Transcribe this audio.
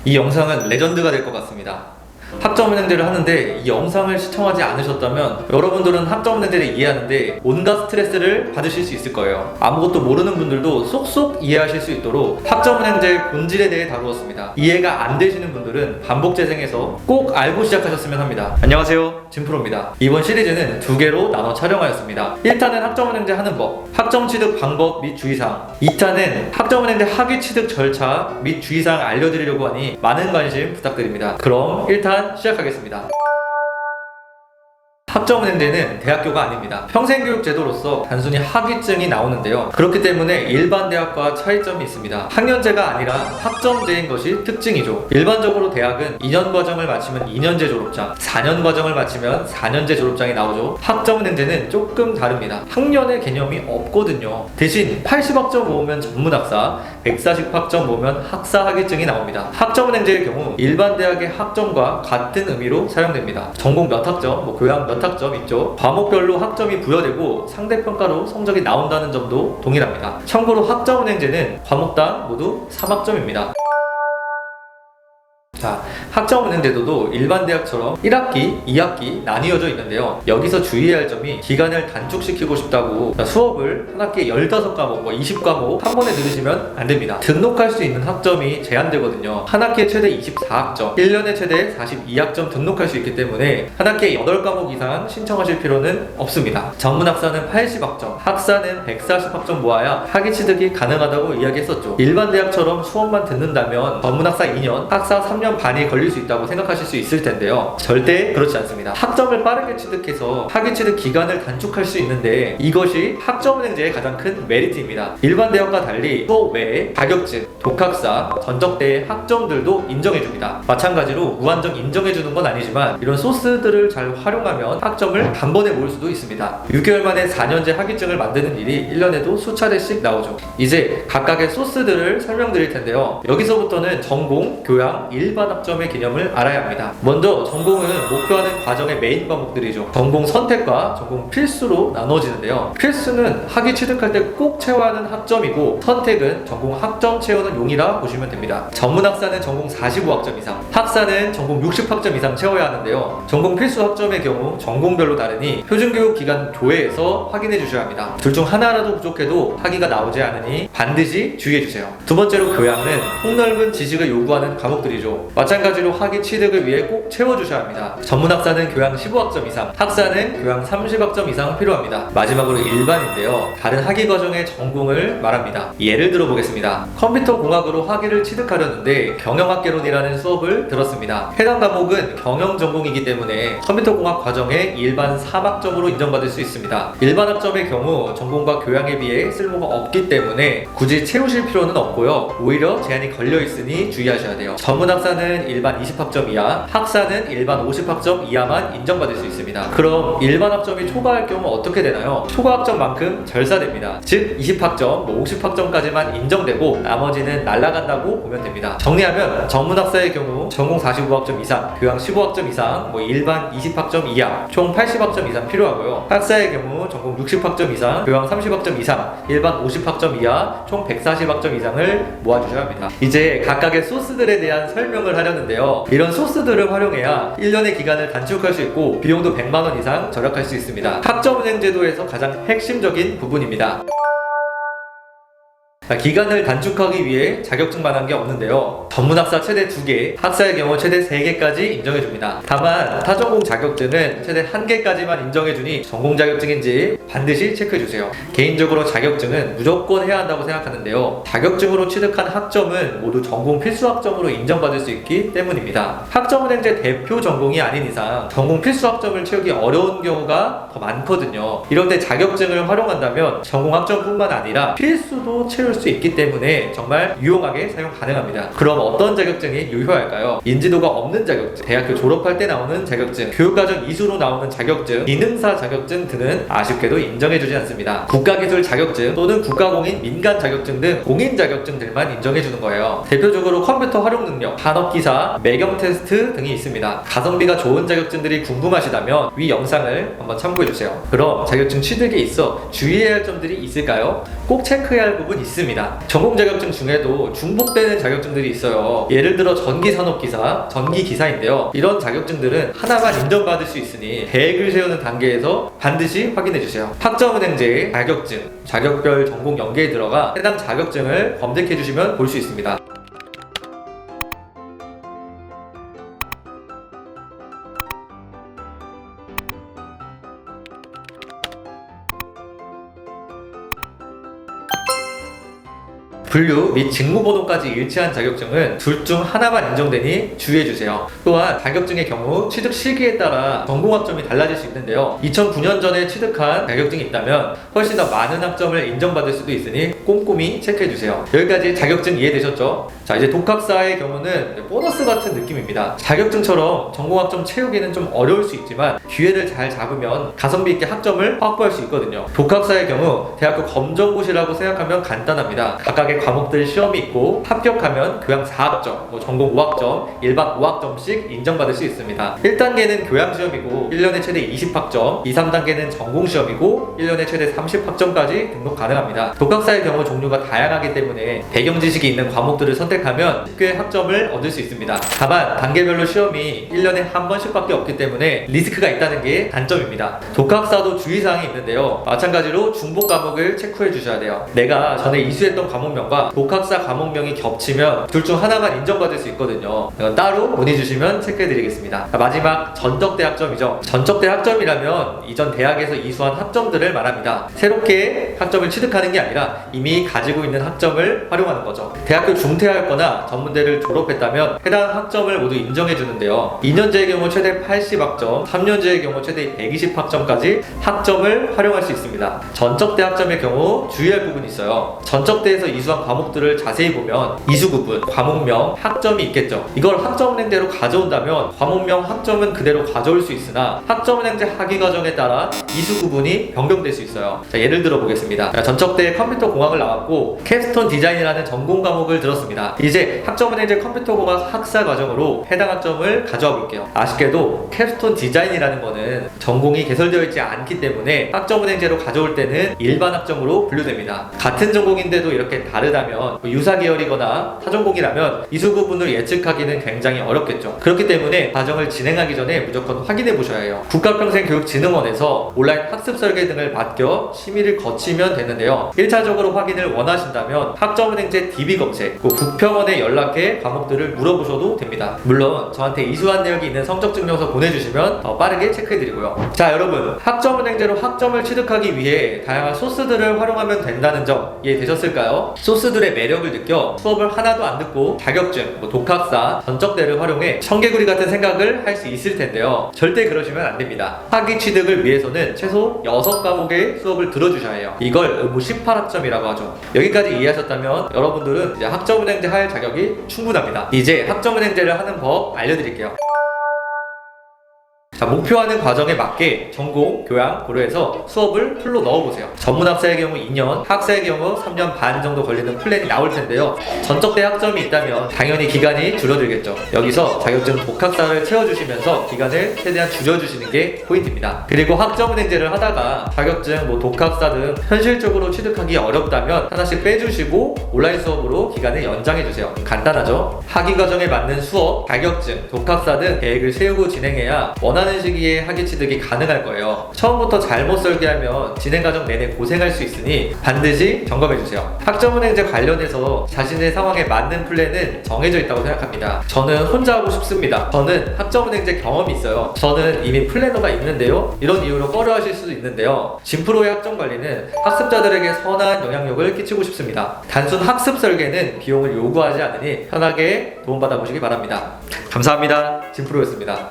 이 영상은 레전드가 될 것 같습니다. 학점은행제를 하는데 이 영상을 시청하지 않으셨다면 여러분들은 학점은행제를 이해하는데 온갖 스트레스를 받으실 수 있을 거예요. 아무것도 모르는 분들도 쏙쏙 이해하실 수 있도록 학점은행제의 본질에 대해 다루었습니다. 이해가 안 되시는 분들은 반복 재생해서 꼭 알고 시작하셨으면 합니다. 안녕하세요, 진프로입니다. 이번 시리즈는 두 개로 나눠 촬영하였습니다. 1탄은 학점은행제 하는 법, 학점 취득 방법 및 주의사항, 2탄은 학점은행제 학위 취득 절차 및 주의사항 알려드리려고 하니 많은 관심 부탁드립니다. 그럼 1탄 시작하겠습니다. 학점은행제는 대학교가 아닙니다. 평생교육제도로서 단순히 학위증이 나오는데요. 그렇기 때문에 일반 대학과 차이점이 있습니다. 학년제가 아니라 학점제인 것이 특징이죠. 일반적으로 대학은 2년 과정을 마치면 2년제 졸업장, 4년 과정을 마치면 4년제 졸업장이 나오죠. 학점은행제는 조금 다릅니다. 학년의 개념이 없거든요. 대신 80학점 모으면 전문학사, 140학점 모으면 학사 학위증이 나옵니다. 학점은행제의 경우 일반 대학의 학점과 같은 의미로 사용됩니다. 전공 몇 학점, 교양 몇 학점 있죠. 과목별로 학점이 부여되고 상대평가로 성적이 나온다는 점도 동일합니다. 참고로 학점은행제는 과목당 모두 3학점입니다. 자, 학점은행제도도 일반 대학처럼 1학기, 2학기 나뉘어져 있는데요. 여기서 주의해야 할 점이 기간을 단축시키고 싶다고 수업을 한 학기에 15과목, 20과목 한 번에 들으시면 안 됩니다. 등록할 수 있는 학점이 제한되거든요. 한 학기에 최대 24학점, 1년에 최대 42학점 등록할 수 있기 때문에 한 학기에 8과목 이상 신청하실 필요는 없습니다. 전문학사는 80학점, 학사는 140학점 모아야 학위 취득이 가능하다고 이야기했었죠. 일반 대학처럼 수업만 듣는다면 전문학사 2년, 학사 3년 반이 걸릴 수 있다고 생각하실 수 있을 텐데요. 절대 그렇지 않습니다. 학점을 빠르게 취득해서 학위 취득 기간을 단축할 수 있는데 이것이 학점은행제의 가장 큰 메리트입니다. 일반 대학과 달리 수업 외에 자격증, 독학사, 전적대의 학점들도 인정해줍니다. 마찬가지로 무한정 인정해주는 건 아니지만 이런 소스들을 잘 활용하면 학점을 단번에 모을 수도 있습니다. 6개월 만에 4년제 학위증을 만드는 일이 1년에도 수차례씩 나오죠. 이제 각각의 소스들을 설명드릴 텐데요. 여기서부터는 전공, 교양, 일반 학점의 개념을 알아야 합니다. 먼저 전공은 목표하는 과정의 메인 과목들이죠. 전공 선택과 전공 필수로 나눠지는데요. 필수는 학위 취득할 때 꼭 채워야 하는 학점이고 선택은 전공 학점 채우는 용이라 보시면 됩니다. 전문학사는 전공 45학점 이상, 학사는 전공 60학점 이상 채워야 하는데요. 전공 필수 학점의 경우 전공별로 다르니 표준교육기관 조회에서 확인해 주셔야 합니다. 둘 중 하나라도 부족해도 학위가 나오지 않으니 반드시 주의해 주세요. 두 번째로 교양은 폭넓은 지식을 요구하는 과목들이죠. 마찬가지로 학위 취득을 위해 꼭 채워주셔야 합니다. 전문학사는 교양 15학점 이상, 학사는 교양 30학점 이상 필요합니다. 마지막으로 일반인데요. 다른 학위 과정의 전공을 말합니다. 예를 들어 보겠습니다. 컴퓨터공학으로 학위를 취득하려는데 경영학개론이라는 수업을 들었습니다. 해당 과목은 경영 전공이기 때문에 컴퓨터공학 과정에 일반 3학점으로 인정받을 수 있습니다. 일반 학점의 경우 전공과 교양에 비해 쓸모가 없기 때문에 굳이 채우실 필요는 없고요. 오히려 제한이 걸려 있으니 주의하셔야 돼요. 전문학사는 일반 20학점 이하, 학사는 일반 50학점 이하만 인정받을 수 있습니다. 그럼 일반 학점이 초과할 경우 어떻게 되나요? 초과 학점만큼 절사됩니다. 즉 20학점, 50학점까지만 인정되고 나머지는 날아간다고 보면 됩니다. 정리하면 전문학사의 경우 전공 45학점 이상, 교양 15학점 이상, 일반 20학점 이하, 총 80학점 이상 필요하고요. 학사의 경우 전공 60학점 이상, 교양 30학점 이상, 일반 50학점 이하, 총 140학점 이상을 모아주셔야 합니다. 이제 각각의 소스들에 대한 설명을 하려는데요. 이런 소스들을 활용해야 1년의 기간을 단축할 수 있고 비용도 100만원 이상 절약할 수 있습니다. 학점은행제도에서 가장 핵심적인 부분입니다. 기간을 단축하기 위해 자격증만 한 게 없는데요. 전문학사 최대 2개, 학사의 경우 최대 3개까지 인정해줍니다. 다만 타전공 자격증은 최대 1개까지만 인정해주니 전공 자격증인지 반드시 체크해주세요. 개인적으로 자격증은 무조건 해야 한다고 생각하는데요. 자격증으로 취득한 학점은 모두 전공 필수 학점으로 인정받을 수 있기 때문입니다. 학점은행제 대표 전공이 아닌 이상 전공 필수 학점을 채우기 어려운 경우가 더 많거든요. 이럴 때 자격증을 활용한다면 전공 학점뿐만 아니라 필수도 채울 수 있기 때문에 정말 유용하게 사용 가능합니다. 그럼 어떤 자격증이 유효할까요? 인지도가 없는 자격증, 대학교 졸업할 때 나오는 자격증, 교육과정 이수로 나오는 자격증, 기능사 자격증 등은 아쉽게도 인정해주지 않습니다. 국가기술 자격증 또는 국가공인 민간 자격증 등 공인 자격증들만 인정해주는 거예요. 대표적으로 컴퓨터 활용 능력, 산업기사, 매경 테스트 등이 있습니다. 가성비가 좋은 자격증들이 궁금하시다면 위 영상을 한번 참고해주세요. 그럼 자격증 취득에 있어 주의해야 할 점들이 있을까요? 꼭 체크해야 할 부분 있습니다. 있습니다. 전공 자격증 중에도 중복되는 자격증들이 있어요. 예를 들어 전기산업기사, 전기기사인데요. 이런 자격증들은 하나만 인정받을 수 있으니 계획을 세우는 단계에서 반드시 확인해주세요. 학점은행제 자격증, 자격별 전공 연계에 들어가 해당 자격증을 검색해주시면 볼 수 있습니다. 분류 및 직무번호까지 일치한 자격증은 둘 중 하나만 인정되니 주의해주세요. 또한 자격증의 경우 취득 시기에 따라 전공학점이 달라질 수 있는데요. 2009년 전에 취득한 자격증이 있다면 훨씬 더 많은 학점을 인정받을 수도 있으니 꼼꼼히 체크해주세요. 여기까지 자격증 이해되셨죠? 자, 이제 독학사의 경우는 보너스 같은 느낌입니다. 자격증처럼 전공학점 채우기는 좀 어려울 수 있지만 기회를 잘 잡으면 가성비 있게 학점을 확보할 수 있거든요. 독학사의 경우 대학교 검정고시라고 생각하면 간단합니다. 각각의 과목들 시험이 있고 합격하면 교양 4학점, 전공 5학점, 일반 5학점씩 인정받을 수 있습니다. 1단계는 교양 시험이고 1년에 최대 20학점, 2, 3단계는 전공 시험이고 1년에 최대 30학점까지 등록 가능합니다. 독학사의 경우 종류가 다양하기 때문에 배경 지식이 있는 과목들을 선택하면 쉽게 학점을 얻을 수 있습니다. 다만 단계별로 시험이 1년에 한 번씩밖에 없기 때문에 리스크가 있다는 게 단점입니다. 독학사도 주의사항이 있는데요. 마찬가지로 중복 과목을 체크해 주셔야 돼요. 내가 전에 이수했던 과목명 독학사 과목명이 겹치면 둘 중 하나만 인정받을 수 있거든요. 이건 따로 문의 주시면 체크해드리겠습니다. 마지막 전적대 학점이죠. 전적대 학점이라면 이전 대학에서 이수한 학점들을 말합니다. 새롭게 학점을 취득하는 게 아니라 이미 가지고 있는 학점을 활용하는 거죠. 대학교 중퇴하였거나 전문대를 졸업했다면 해당 학점을 모두 인정해주는데요. 2년제의 경우 최대 80학점, 3년제의 경우 최대 120학점까지 학점을 활용할 수 있습니다. 전적대 학점의 경우 주의할 부분이 있어요. 전적대에서 이수한 과목들을 자세히 보면 이수구분, 과목명, 학점이 있겠죠. 이걸 학점은행제로 가져온다면 과목명, 학점은 그대로 가져올 수 있으나 학점은행제 학위 과정에 따라 이수구분이 변경될 수 있어요. 자, 예를 들어 보겠습니다. 전적대 컴퓨터 공학을 나왔고 캡스톤 디자인이라는 전공 과목을 들었습니다. 이제 학점은행제 컴퓨터공학 학사 과정으로 해당 학점을 가져와 볼게요. 아쉽게도 캡스톤 디자인이라는 거는 전공이 개설되어 있지 않기 때문에 학점은행제로 가져올 때는 일반 학점으로 분류됩니다. 같은 전공인데도 이렇게 다르다면 유사 계열이거나 타전공이라면 이수 구분을 예측하기는 굉장히 어렵겠죠. 그렇기 때문에 과정을 진행하기 전에 무조건 확인해 보셔야 해요. 국가평생교육진흥원에서 온라인 학습 설계 등을 맡겨 심의를 거치면 되는데요. 1차적으로 확인을 원하신다면 학점은행제 DB 검색, 국평원에 연락해 과목들을 물어보셔도 됩니다. 물론 저한테 이수한 내역이 있는 성적증명서 보내주시면 더 빠르게 체크해드리고요. 자, 여러분, 학점은행제로 학점을 취득하기 위해 다양한 소스들을 활용하면 된다는 점 이해되셨을까요? 소스들의 매력을 느껴 수업을 하나도 안 듣고 자격증, 독학사, 전적대를 활용해 청개구리 같은 생각을 할 수 있을 텐데요. 절대 그러시면 안 됩니다. 학위 취득을 위해서는 최소 6과목의 수업을 들어주셔야 해요. 이걸 의무 18학점이라고 하죠. 여기까지 이해하셨다면 여러분들은 이제 학점은행제 할 자격이 충분합니다. 이제 학점은행제를 하는 법 알려드릴게요. 자, 목표하는 과정에 맞게 전공, 교양 고려해서 수업을 풀로 넣어보세요. 전문학사의 경우 2년, 학사의 경우 3년 반 정도 걸리는 플랜이 나올 텐데요. 전적대 학점이 있다면 당연히 기간이 줄어들겠죠. 여기서 자격증 독학사를 채워주시면서 기간을 최대한 줄여주시는 게 포인트입니다. 그리고 학점은행제를 하다가 자격증, 독학사 등 현실적으로 취득하기 어렵다면 하나씩 빼주시고 온라인 수업으로 기간을 연장해주세요. 간단하죠? 학위 과정에 맞는 수업, 자격증, 독학사 등 계획을 세우고 진행해야 원하는 시기에 학위 취득이 가능할 거예요. 처음부터 잘못 설계하면 진행 과정 내내 고생할 수 있으니 반드시 점검해주세요. 학점은행제 관련해서 자신의 상황에 맞는 플랜은 정해져 있다고 생각합니다. 저는 혼자 하고 싶습니다. 저는 학점은행제 경험이 있어요. 저는 이미 플래너가 있는데요. 이런 이유로 꺼려하실 수도 있는데요. 진프로의 학점 관리는 학습자들에게 선한 영향력을 끼치고 싶습니다. 단순 학습 설계는 비용을 요구하지 않으니 편하게 도움받아 보시기 바랍니다. 감사합니다. 진프로였습니다.